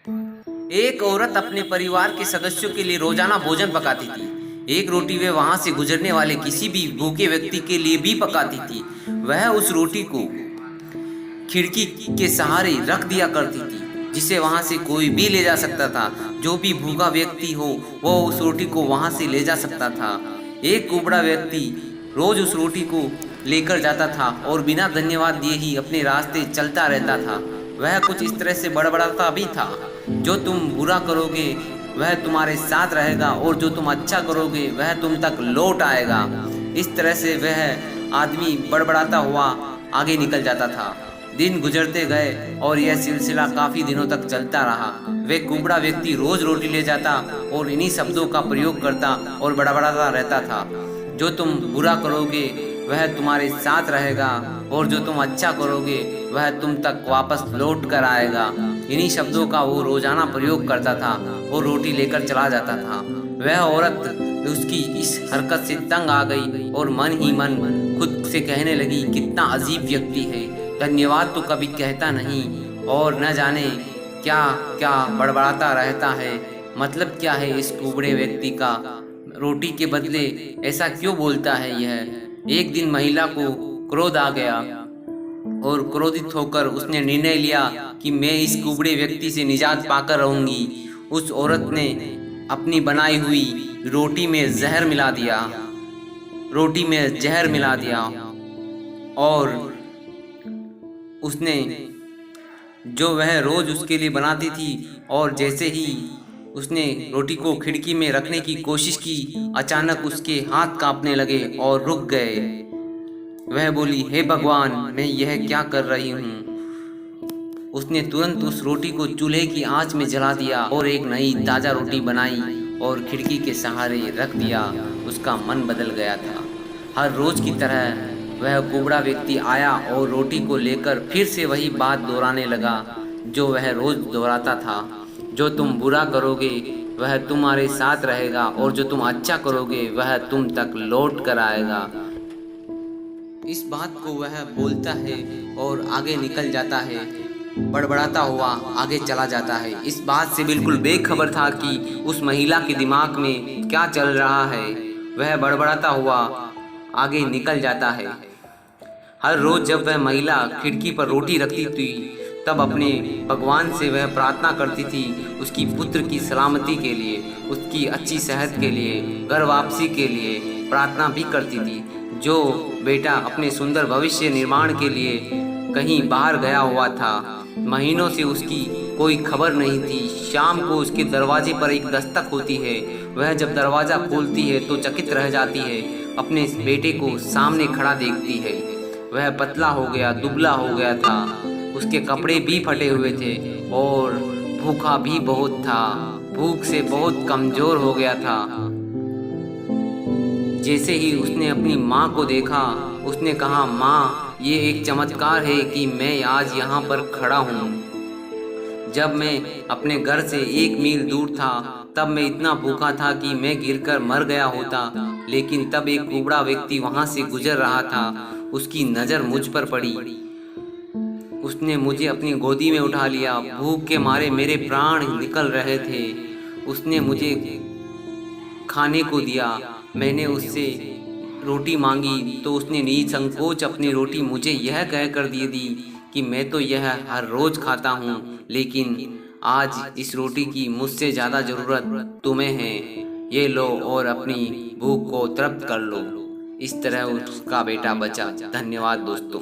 एक औरत अपने परिवार के सदस्यों के लिए रोजाना भोजन पकाती थी। एक रोटी वे वहां से गुजरने वाले किसी भी भूखे व्यक्ति के लिए भी पकाती थी। वह उस रोटी को खिड़की के सहारे रख दिया करती थी, जिसे वहां से कोई भी ले जा सकता था। जो भी भूखा व्यक्ति हो वह उस रोटी को वहां से ले जा सकता था। एक कुबड़ा व्यक्ति रोज उस रोटी को लेकर जाता था और बिना धन्यवाद दिए ही अपने रास्ते चलता रहता था। वह कुछ इस तरह से बड़बड़ाता भी था, जो तुम बुरा करोगे वह तुम्हारे साथ रहेगा और जो तुम अच्छा करोगे वह तुम तक लौट आएगा। इस तरह से वह आदमी बड़बड़ाता हुआ आगे निकल जाता था। दिन गुजरते गए और यह सिलसिला काफी दिनों तक चलता रहा। वे कुबड़ा व्यक्ति रोज रोटी ले जाता और इन्हीं शब्दों का प्रयोग करता और बड़बड़ाता रहता था, जो तुम बुरा करोगे वह तुम्हारे साथ रहेगा और जो तुम अच्छा करोगे वह तुम तक वापस लौट कर आएगा। इन्हीं शब्दों का वो रोजाना प्रयोग करता था और रोटी लेकर चला जाता था। वह औरत उसकी इस हरकत से तंग आ गई और मन ही मन खुद से कहने लगी, कितना अजीब व्यक्ति है, धन्यवाद तो कभी कहता नहीं और न जाने क्या क्या बड़बड़ाता रहता है। मतलब क्या है इस कुबड़े व्यक्ति का, रोटी के बदले ऐसा क्यों बोलता है यह। एक दिन महिला को क्रोध आ गया और क्रोधित होकर उसने निर्णय लिया कि मैं इस कुबड़े व्यक्ति से निजात पाकर रहूंगी। उस औरत ने अपनी बनाई हुई रोटी में जहर मिला दिया, और उसने जो वह रोज उसके लिए बनाती थी, और जैसे ही उसने रोटी को खिड़की में रखने की कोशिश की, अचानक उसके हाथ कांपने लगे और रुक गए। वह बोली, हे भगवान, मैं यह क्या कर रही हूँ। उसने तुरंत उस रोटी को चूल्हे की आंच में जला दिया और एक नई ताज़ा रोटी बनाई और खिड़की के सहारे रख दिया। उसका मन बदल गया था। हर रोज की तरह वह कुबड़ा व्यक्ति आया और रोटी को लेकर फिर से वही बात दोहराने लगा जो वह रोज दोहराता था, जो तुम बुरा करोगे वह तुम्हारे साथ रहेगा और जो तुम अच्छा करोगे वह तुम तक लौट कर आएगा। इस बात को वह बोलता है और आगे निकल जाता है, बड़बड़ाता हुआ आगे चला जाता है। इस बात से बिल्कुल बेखबर था कि उस महिला के दिमाग में क्या चल रहा है। वह बड़बड़ाता हुआ आगे निकल जाता है। हर रोज जब वह महिला खिड़की पर रोटी रखती थी, तब अपने भगवान से वह प्रार्थना करती थी, उसकी पुत्र की सलामती के लिए, उसकी अच्छी सेहत के लिए, घर वापसी के लिए प्रार्थना भी करती थी। जो बेटा अपने सुंदर भविष्य निर्माण के लिए कहीं बाहर गया हुआ था, महीनों से उसकी कोई खबर नहीं थी। शाम को उसके दरवाजे पर एक दस्तक होती है। वह जब दरवाज़ा खोलती है तो चकित रह जाती है। अपने बेटे को सामने खड़ा देखती है। वह पतला हो गया, दुबला हो गया था, उसके कपड़े भी फटे हुए थे और भूखा भी बहुत था, भूख से बहुत कमज़ोर हो गया था। जैसे ही उसने अपनी माँ को देखा, उसने कहा, माँ, ये एक चमत्कार है कि मैं आज यहाँ पर खड़ा हूँ। जब मैं अपने घर से 1 मील दूर था तब मैं इतना भूखा था कि मैं गिरकर मर गया होता, लेकिन तब एक कुबड़ा व्यक्ति वहाँ से गुजर रहा था। उसकी नज़र मुझ पर पड़ी। उसने मुझे अपनी गोदी में उठा लिया। भूख के मारे मेरे प्राण निकल रहे थे। उसने मुझे खाने को दिया। मैंने उससे रोटी मांगी तो उसने निसंकोच अपनी रोटी मुझे यह कहकर दे दी कि मैं तो यह हर रोज़ खाता हूँ, लेकिन आज इस रोटी की मुझसे ज़्यादा ज़रूरत तुम्हें है। ये लो और अपनी भूख को तृप्त कर लो। इस तरह उसका बेटा बचा। धन्यवाद दोस्तों।